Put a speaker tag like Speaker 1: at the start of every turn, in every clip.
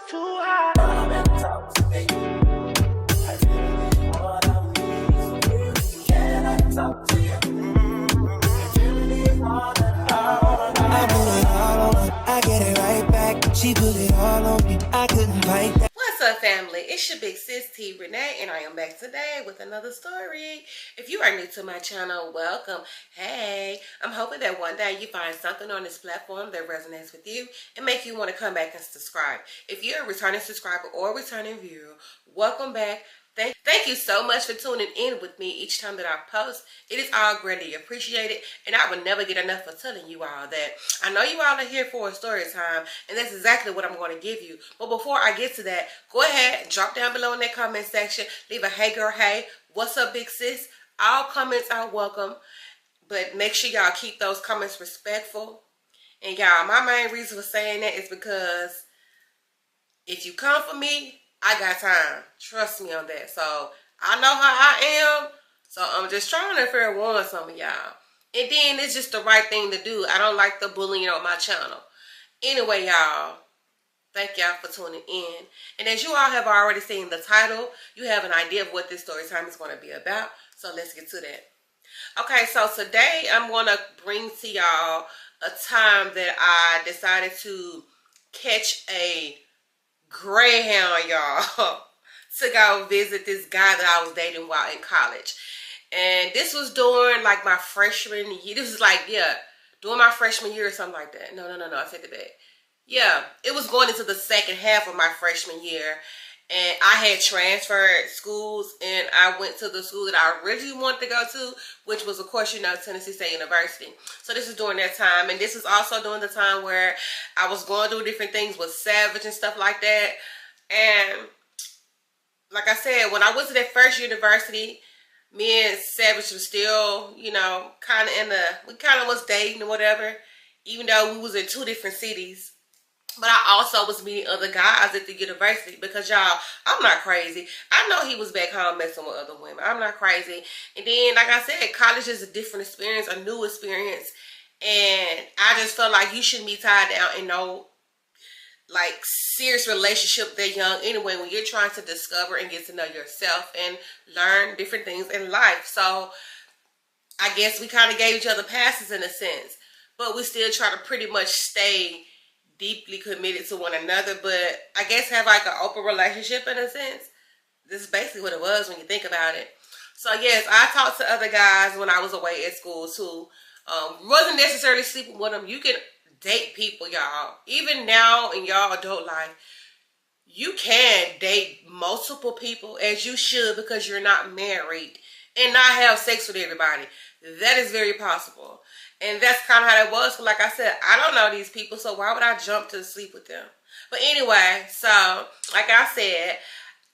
Speaker 1: too high. Come and talk to me. I really what I need. Can I talk to you? I really what I put it all on her. I get it right back. She put it all on me. I couldn't fight that.
Speaker 2: What's up, family? It's your big sis T Renee, and I am back today with another story. If you are new to my channel, welcome. Hey, I'm hoping that one day you find something on this platform that resonates with you and make you want to come back and subscribe. If you're a returning subscriber or returning viewer, welcome back. Thank you so much for tuning in with me each time that I post. It is all greatly appreciated, and I will never get enough of telling you all that I know you all are here for a story time, and that's exactly what I'm going to give you. But before I get to that, go ahead and drop down below in that comment section. Leave a hey girl, hey, what's up big sis? All comments are welcome, but make sure y'all keep those comments respectful. And y'all, my main reason for saying that is because if you come for me, I got time. Trust me on that. So I know how I am. So I'm just trying to fair warn some of y'all. And then it's just the right thing to do. I don't like the bullying on my channel. Anyway, y'all, thank y'all for tuning in. And as you all have already seen the title, you have an idea of what this story time is going to be about. So let's get to that. Okay, so today I'm going to bring to y'all a time that I decided to catch a Greyhound, y'all, to go visit this guy that I was dating while in college. And this was during like my freshman year. This was like, yeah, during my freshman year or something like that. No, I take it back. Yeah, it was going into the second half of my freshman year. And I had transferred schools, and I went to the school that I originally wanted to go to, which was, of course, you know, Tennessee State University. So this is during that time, and this is also during the time where I was going through different things with Savage and stuff like that. And like I said, when I went to that first university, me and Savage was still, you know, kind of we kind of was dating or whatever, even though we was in two different cities. But I also was meeting other guys at the university because, y'all, I'm not crazy. I know he was back home messing with other women. I'm not crazy. And then, like I said, college is a different experience, a new experience. And I just felt like you shouldn't be tied down in no, like, serious relationship that young anyway when you're trying to discover and get to know yourself and learn different things in life. So, I guess we kind of gave each other passes in a sense. But we still try to pretty much stay deeply committed to one another, but I guess have like an open relationship in a sense. This is basically what it was when you think about it. So yes, I talked to other guys when I was away at school too. Wasn't necessarily sleeping with them. You can date people, y'all. Even now in y'all adult life, you can date multiple people, as you should, because you're not married, and not have sex with everybody. That is very possible. And that's kind of how that was. Like I said, I don't know these people, so why would I jump to sleep with them? But anyway, so like I said,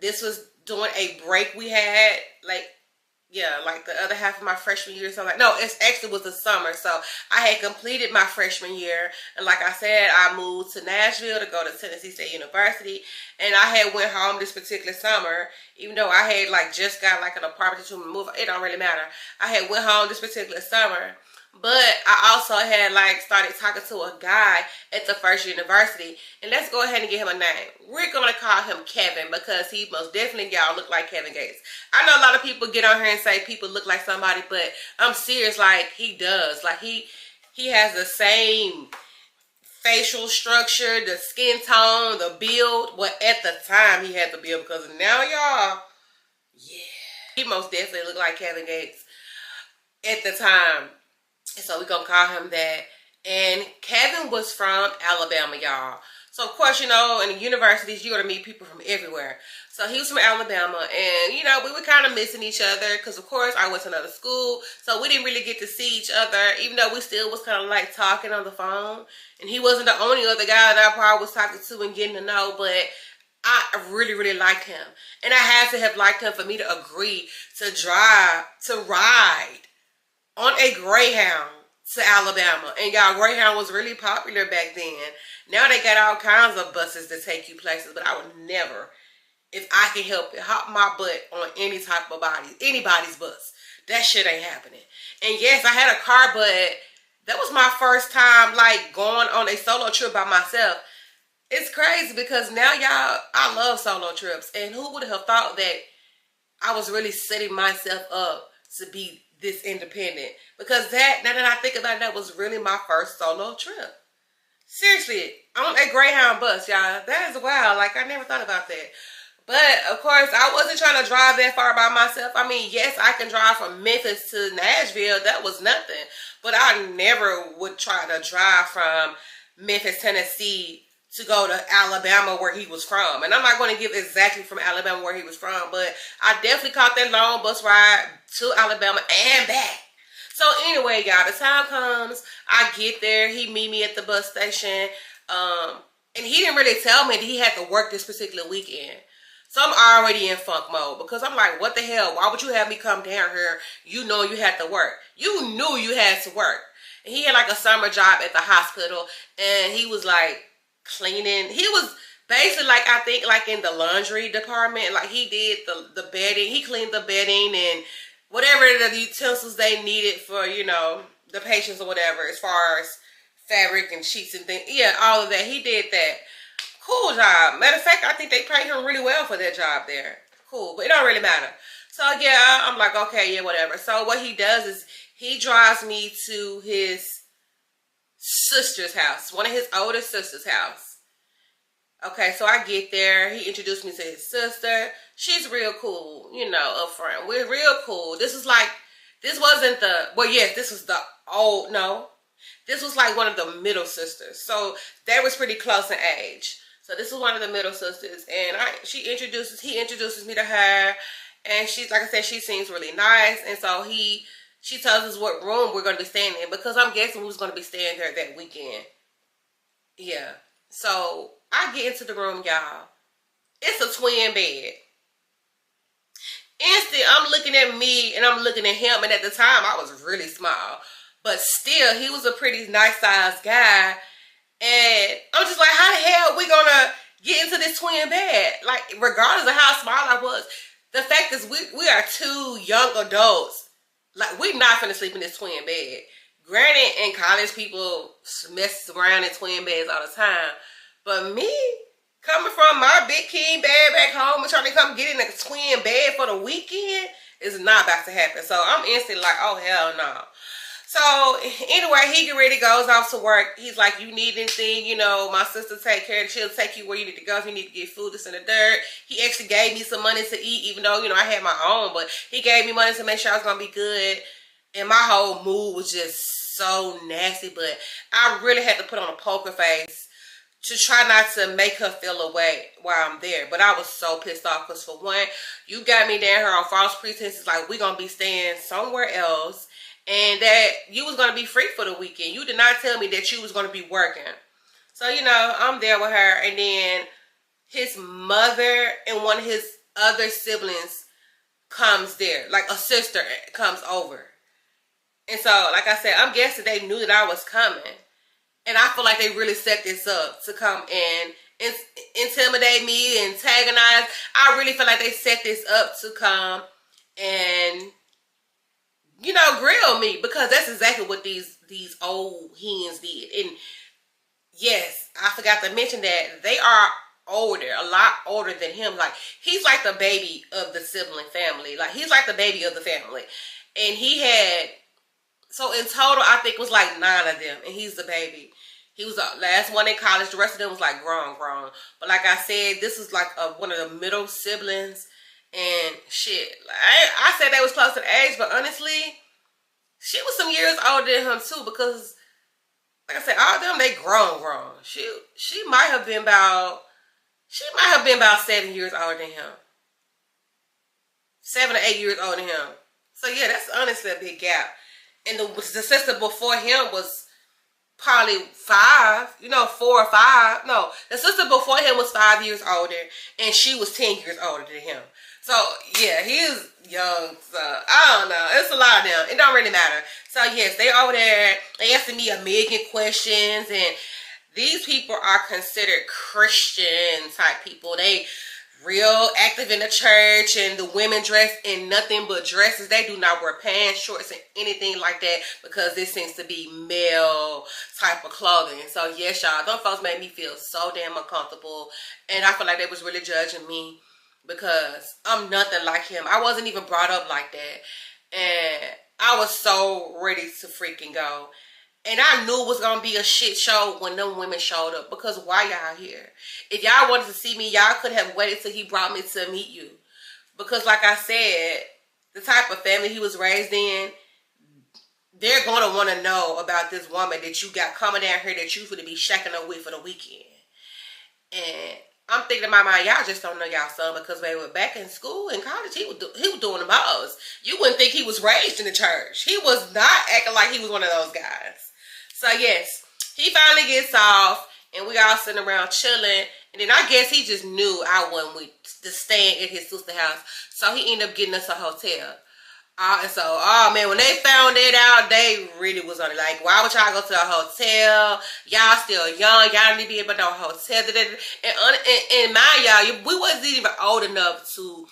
Speaker 2: this was during a break we had, like, yeah, like the other half of my freshman year. So like, no, it actually was the summer. So I had completed my freshman year. And like I said, I moved to Nashville to go to Tennessee State University. And I had went home this particular summer, even though I had like just got like an apartment to move. It don't really matter. I had went home this particular summer. But I also had like started talking to a guy at the first university. And let's go ahead and give him a name. We're going to call him Kevin because he most definitely, y'all, look like Kevin Gates. I know a lot of people get on here and say people look like somebody, but I'm serious, like he does. Like he has the same facial structure, the skin tone, the build. Well, at the time he had the build, because now, y'all, yeah, he most definitely looked like Kevin Gates at the time. So we're going to call him that. And Kevin was from Alabama, y'all. So, of course, you know, in the universities, you're going to meet people from everywhere. So, he was from Alabama. And, you know, we were kind of missing each other. Because, of course, I went to another school. So, we didn't really get to see each other. Even though we still was kind of like talking on the phone. And he wasn't the only other guy that I probably was talking to and getting to know. But I really, really liked him. And I had to have liked him for me to agree to ride on a Greyhound to Alabama. And y'all, Greyhound was really popular back then. Now they got all kinds of buses to take you places, but I would never, if I can help it, hop my butt on any type of anybody's bus. That shit ain't happening. And yes, I had a car, but that was my first time like going on a solo trip by myself. it's crazy because now, y'all, I love solo trips. And who would have thought that I was really setting myself up to be this independent? Because that, now that I think about it, that was really my first solo trip. Seriously, on a Greyhound bus, y'all. That is wild. Like, I never thought about that. But, of course, I wasn't trying to drive that far by myself. I mean, yes, I can drive from Memphis to Nashville. That was nothing. But I never would try to drive from Memphis, Tennessee to go to Alabama where he was from. And I'm not going to give exactly from Alabama where he was from, but I definitely caught that long bus ride to Alabama and back. So anyway, y'all, the time comes, I get there, he meet me at the bus station, and he didn't really tell me that he had to work this particular weekend. So I'm already in funk mode because I'm like, what the hell? Why would you have me come down here? You know you had to work. You knew you had to work. And he had like a summer job at the hospital, and he was like cleaning. He was basically like, I think like in the laundry department. Like he did the bedding. He cleaned the bedding and whatever the utensils they needed for, you know, the patients or whatever, as far as fabric and sheets and things. Yeah, all of that. He did that. Cool job. Matter of fact, I think they paid him really well for that job there. Cool, but it don't really matter. So yeah, I'm like, okay, yeah, whatever. So what he does is he drives me to his sister's house, one of his older sister's house. Okay, so I get there. He introduced me to his sister. She's real cool, you know, up front. We're real cool. This was like, this wasn't the, well, yes, this was the old, no. This was like one of the middle sisters. So they was pretty close in age. So this is one of the middle sisters, and he introduces me to her, and she's, like I said, she seems really nice, and so she tells us what room we're going to be staying in, because I'm guessing we was going to be staying there that weekend. Yeah. So I get into the room, y'all. It's a twin bed. Instantly, I'm looking at me, and I'm looking at him, and at the time, I was really small, but still, he was a pretty nice-sized guy. And I'm just like, how the hell are we gonna get into this twin bed? Like, regardless of how small I was, the fact is we are two young adults. Like, we're not finna sleep in this twin bed. Granted, in college, people mess around in twin beds all the time. But me, coming from my big king bed back home and trying to come get in a twin bed for the weekend is not about to happen. So I'm instantly like, oh, hell no. So anyway, he get ready, goes off to work. He's like, you need anything, you know, my sister take care of it. She'll take you where you need to go if you need to get food that's in the dirt. He actually gave me some money to eat, even though, you know, I had my own, but he gave me money to make sure I was going to be good. And my whole mood was just so nasty, but I really had to put on a poker face to try not to make her feel away while I'm there. But I was so pissed off because, for one, you got me down here on false pretenses like we going to be staying somewhere else, and that you was going to be free for the weekend. You did not tell me that you was going to be working. So, you know, I'm there with her. And then his mother and one of his other siblings comes there. Like, a sister comes over. And so, like I said, I'm guessing they knew that I was coming. And I feel like they really set this up to come and intimidate me, antagonize. I really feel like they set this up to come and, you know, grill me, because that's exactly what these old hens did. And yes, I forgot to mention that they are older, a lot older than him. Like, he's like the baby of the sibling family. Like, he's like the baby of the family. And he had, so in total, I think it was like 9 of them, and he's the baby. He was the last one in college. The rest of them was like grown. But like I said, this is like one of the middle siblings. And shit, I said they was close to the age, but honestly, she was some years older than him too, because like I said, all of them, they grown. She might have been about 7 years older than him. 7 or 8 years older than him. So yeah, that's honestly a big gap. And the sister before him was probably 5, 4 or 5. No, the sister before him was 5 years older, and she was 10 years older than him. So, yeah, he is young. So, I don't know. It's a lot of them. It don't really matter. So, yes, they over there. They asking me a million questions. And these people are considered Christian type people. They real active in the church, and the women dress in nothing but dresses. They do not wear pants, shorts, and anything like that, because this seems to be male type of clothing. So yes, y'all, them folks made me feel so damn uncomfortable, and I feel like they was really judging me because I'm nothing like him. I wasn't even brought up like that, and I was so ready to freaking go. And I knew it was going to be a shit show when them women showed up. Because why y'all here? If y'all wanted to see me, y'all could have waited till he brought me to meet you. Because like I said, the type of family he was raised in, they're going to want to know about this woman that you got coming down here that you finna be shacking up with for the weekend. And I'm thinking in my mind, y'all just don't know y'all son, because they were back in school and college, he was doing the most. You wouldn't think he was raised in the church. He was not acting like he was one of those guys. So yes, he finally gets off, and we all sitting around chilling. And then I guess he just knew I wasn't just staying at his sister's house, so he ended up getting us a hotel. And so, oh man, when they found it out, they really was on it. Like, why would y'all go to a hotel? Y'all still young. Y'all need to be able to know a hotel. And mind y'all, we wasn't even old enough to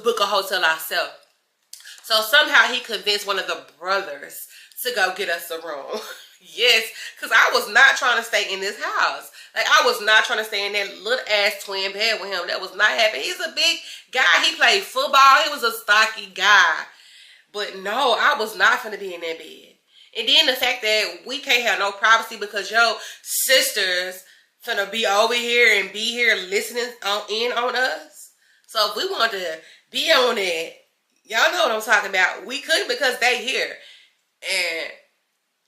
Speaker 2: book a hotel ourselves. So somehow he convinced one of the brothers to go get us a room. Yes, because I was not trying to stay in this house. Like, I was not trying to stay in that little ass twin bed with him. That was not happening. He's a big guy. He played football. He was a stocky guy. But no, I was not finna be in that bed. And then the fact that we can't have no privacy because your sisters finna be over here and be here listening in on us. So if we wanted to be on it, y'all know what I'm talking about. We couldn't because they here. And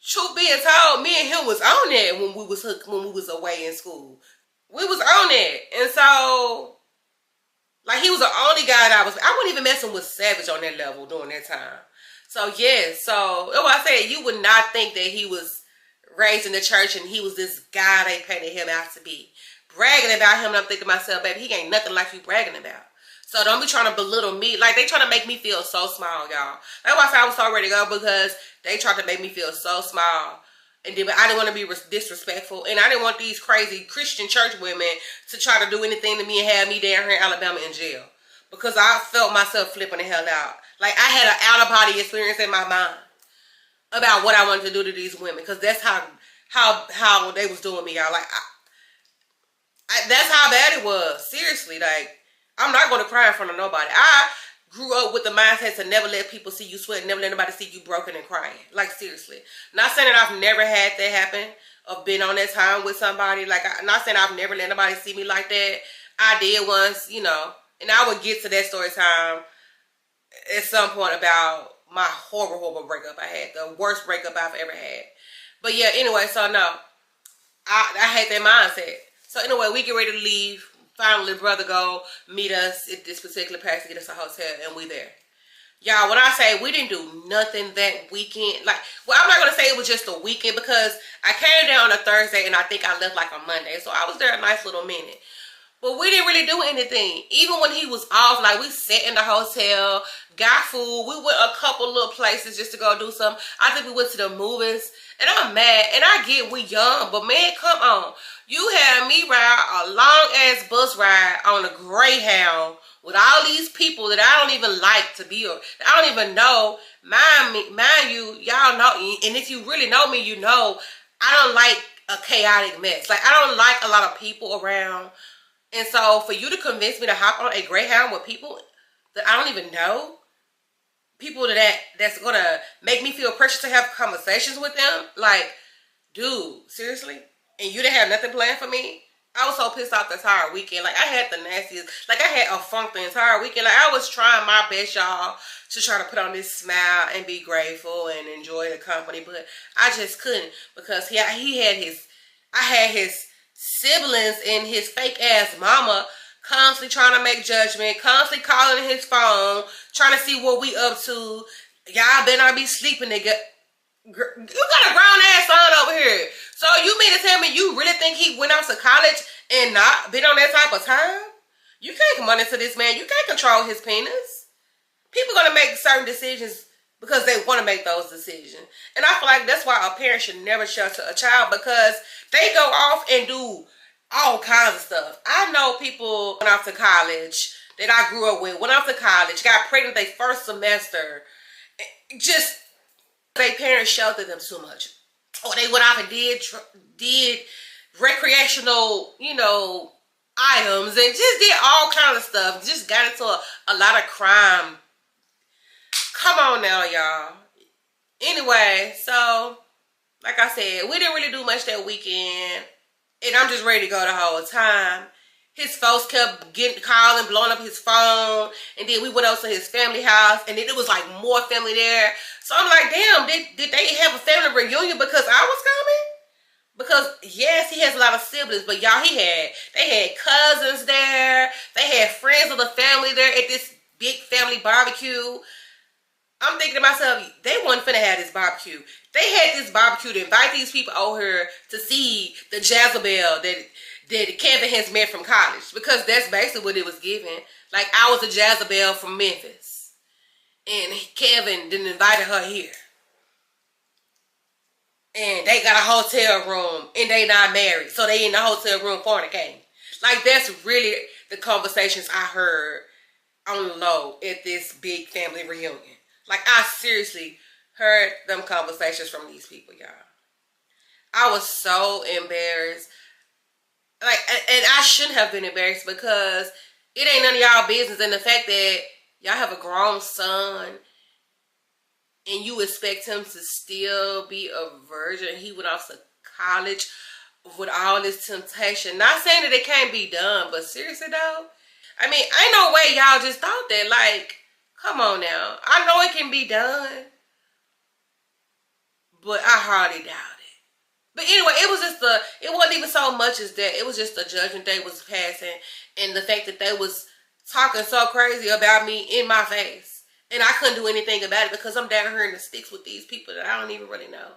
Speaker 2: truth being told, me and him was on it when we was away in school. We was on it. And so, like, he was the only guy that I wasn't even messing with Savage on that level during that time. So yes, so that's why I said you would not think that he was raised in the church and he was this guy they painted him out to be. Bragging about him, and I'm thinking to myself, baby, he ain't nothing like you bragging about. So don't be trying to belittle me. Like, they trying to make me feel so small, y'all. That's why I said I was so ready to go, because they tried to make me feel so small. And then I didn't want to be disrespectful. And I didn't want these crazy Christian church women to try to do anything to me and have me down here in Alabama in jail. Because I felt myself flipping the hell out. Like, I had an out-of-body experience in my mind about what I wanted to do to these women. Because that's how they was doing me, y'all. Like, that's how bad it was. Seriously, like, I'm not going to cry in front of nobody. I grew up with the mindset to never let people see you sweat, never let nobody see you broken and crying. Like, seriously. Not saying that I've never had that happen, of being on that time with somebody. Like, not saying I've never let nobody see me like that. I did once, you know. And I would get to that story time at some point about my horrible, horrible breakup I had. The worst breakup I've ever had. But yeah, anyway, so no. I had that mindset. So anyway, we get ready to leave. Finally, brother go meet us at this particular place to get us a hotel, and we there. Y'all, when I say we didn't do nothing that weekend, like, well, I'm not going to say it was just a weekend, because I came there on a Thursday, and I think I left like a Monday. So I was there a nice little minute. But we didn't really do anything. Even when he was off, like, we sat in the hotel, got food. We went a couple little places just to go do something. I think we went to the movies. And I'm mad. And I get we young, but man, come on. You had me ride a long-ass bus ride on a Greyhound with all these people that I don't even like to be, or I don't even know. Mind you, y'all know, and if you really know me, you know, I don't like a chaotic mess. Like, I don't like a lot of people around. And so for you to convince me to hop on a Greyhound with people that I don't even know, people that's going to make me feel pressure to have conversations with them, like, dude, seriously? And you didn't have nothing planned for me? I was so pissed off the entire weekend. Like, I had the nastiest, like, I had a funk the entire weekend. Like, I was trying my best, y'all, to try to put on this smile and be grateful and enjoy the company, but I just couldn't, because I had his siblings and his fake ass mama constantly trying to make judgment, constantly calling his phone, trying to see what we up to. Y'all better not be sleeping, nigga. You got a grown ass son over here. So you mean to tell me you really think he went off to college and not been on that type of time? You can't come on into this man. You can't control his penis. People gonna make certain decisions because they want to make those decisions. And I feel like that's why a parent should never shelter a child, because they go off and do all kinds of stuff. I know people went off to college that I grew up with, went off to college, got pregnant their first semester. Just, their parents sheltered them too much. Or they went off and did recreational, items and just did all kinds of stuff. Just got into a lot of crime. Come on now, y'all. Anyway, so, like I said, we didn't really do much that weekend. And I'm just ready to go the whole time. His folks kept calling, blowing up his phone. And then we went over to his family house. And then it was like more family there. So I'm like, damn, did they have a family reunion because I was coming? Because, yes, he has a lot of siblings. But y'all, they had cousins there. They had friends of the family there at this big family barbecue. I'm thinking to myself, they wasn't finna have this barbecue. They had this barbecue to invite these people over here to see the Jezebel that Kevin has met from college. Because that's basically what it was giving. Like, I was a Jezebel from Memphis. And Kevin didn't invite her here. And they got a hotel room. And they not married. So they in the hotel room fornicating. Like, that's really the conversations I heard on the low at this big family reunion. Like, I seriously heard them conversations from these people, y'all. I was so embarrassed. Like, and I shouldn't have been embarrassed because it ain't none of y'all business. And the fact that y'all have a grown son and you expect him to still be a virgin. He went off to college with all this temptation. Not saying that it can't be done, but seriously though, I mean, ain't no way y'all just thought that. Like, come on now. I know it can be done, but I hardly doubt it. But anyway, it wasn't even so much as that. It was just the judgment they was passing and the fact that they was talking so crazy about me in my face. And I couldn't do anything about it because I'm down here in the sticks with these people that I don't even really know.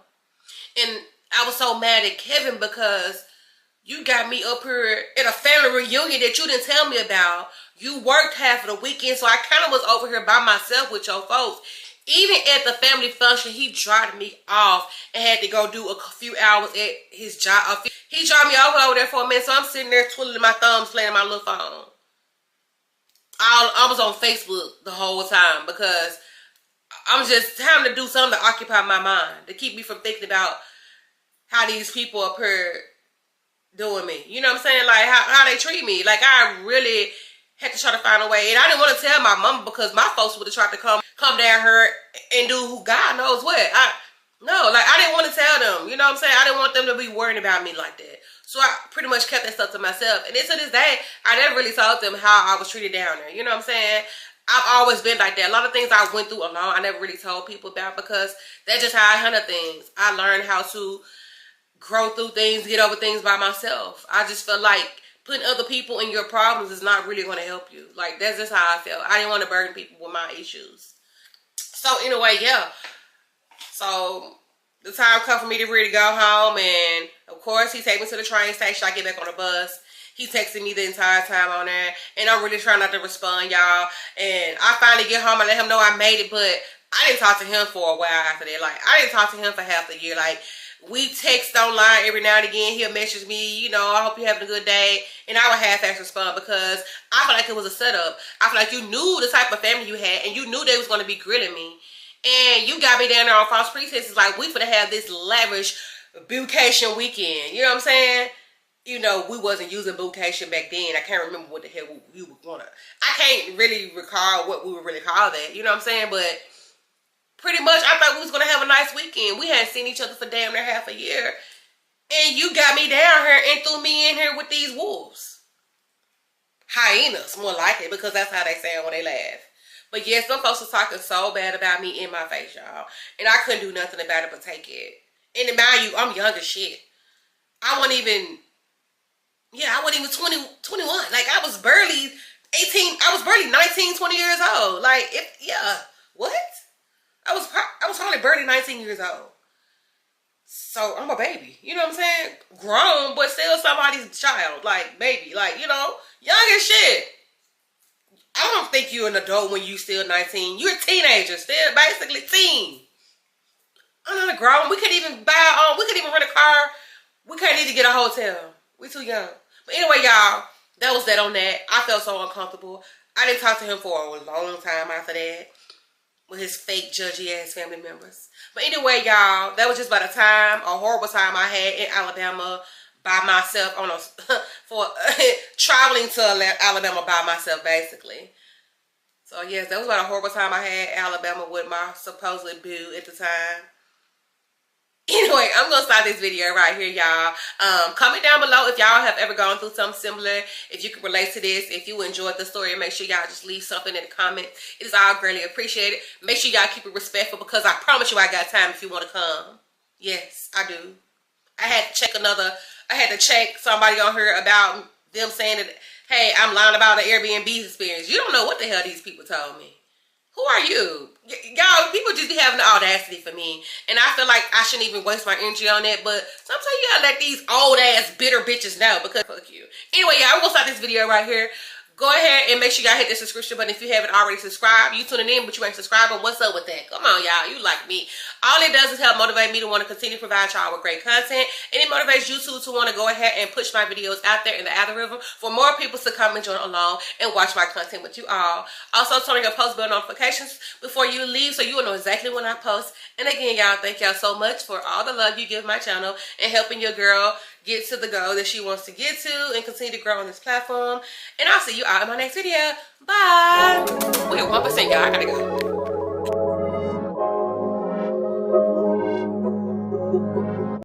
Speaker 2: And I was so mad at Kevin because you got me up here at a family reunion that you didn't tell me about. You worked half of the weekend, so I kind of was over here by myself with your folks. Even at the family function, he dropped me off and had to go do a few hours at his job. He dropped me over there for a minute, so I'm sitting there twiddling my thumbs, playing my little phone. I was on Facebook the whole time because I'm just trying to do something to occupy my mind, to keep me from thinking about how these people up here doing me. You know what I'm saying? Like, how they treat me. Like, I really had to try to find a way. And I didn't want to tell my mama because my folks would have tried to come down here and do who God knows what. I didn't want to tell them. You know what I'm saying? I didn't want them to be worrying about me like that. So I pretty much kept that stuff to myself. And then to this day, I never really told them how I was treated down there. You know what I'm saying? I've always been like that. A lot of things I went through alone, I never really told people about because that's just how I handle things. I learned how to grow through things, get over things by myself. I just felt like putting other people in your problems is not really going to help you. Like, that's just how I felt. I didn't want to burden people with my issues. So anyway, yeah. So the time come for me to really go home, and of course he take me to the train station. I get back on the bus. He texted me the entire time on there, and I'm really trying not to respond, y'all. And I finally get home. I let him know I made it, but I didn't talk to him for a while after that. Like, I didn't talk to him for half the year. Like, we text online every now and again. He'll message me, I hope you're having a good day. And I would half-ass respond because I feel like it was a setup. I feel like you knew the type of family you had, and you knew they was going to be grilling me. And you got me down there on false pretenses like we finna have this lavish Baecation weekend. You know what I'm saying? We wasn't using Baecation back then. I can't remember what the hell we were gonna. I can't really recall what we would really call that. You know what I'm saying? But pretty much, I thought we was gonna have a nice weekend. We hadn't seen each other for damn near half a year. And you got me down here and threw me in here with these wolves. Hyenas, more likely, because that's how they sound when they laugh. But yes, some folks was talking so bad about me in my face, y'all. And I couldn't do nothing about it but take it. And mind you, I'm young as shit. I wasn't even 21. Like, I was barely 18. I was barely 19, 20 years old. Like, what? I was probably barely 19 years old. So, I'm a baby. You know what I'm saying? Grown, but still somebody's child. Like, baby. Like, young as shit. I don't think you're an adult when you still 19. You're a teenager, still basically teen. I'm not a grown. We couldn't even we couldn't even rent a car. We couldn't even get a hotel. We too young. But anyway, y'all, that was that on that. I felt so uncomfortable. I didn't talk to him for a long time after that with his fake judgy ass family members. But anyway, y'all, that was just about a horrible time I had in Alabama by myself on a for traveling to Alabama by myself, basically. So yes, that was about a horrible time I had in Alabama with my supposedly boo at the time. Anyway, I'm going to start this video right here, y'all. Comment down below if y'all have ever gone through something similar. If you can relate to this. If you enjoyed the story, make sure y'all just leave something in the comments. It is all greatly appreciated. Make sure y'all keep it respectful because I promise you I got time if you want to come. Yes, I do. I had to check somebody on here about them saying that, hey, I'm lying about the Airbnb experience. You don't know what the hell these people told me. Who are you? Y'all, people just be having the audacity for me. And I feel like I shouldn't even waste my energy on that. But sometimes you gotta let these old ass bitter bitches know because fuck you. Anyway, y'all, we're gonna start this video right here. Go ahead and make sure y'all hit the subscription button if you haven't already subscribed. You tuning in, but you ain't subscribing. What's up with that? Come on, y'all. You like me. All it does is help motivate me to want to continue to provide y'all with great content. And it motivates you to want to go ahead and push my videos out there in the algorithm for more people to come and join along and watch my content with you all. Also, turn on your post bell notifications before you leave so you will know exactly when I post. And again, y'all, thank y'all so much for all the love you give my channel and helping your girl get to the goal that she wants to get to and continue to grow on this platform. And I'll see you all in my next video. Bye. We're 1%, y'all. I gotta go.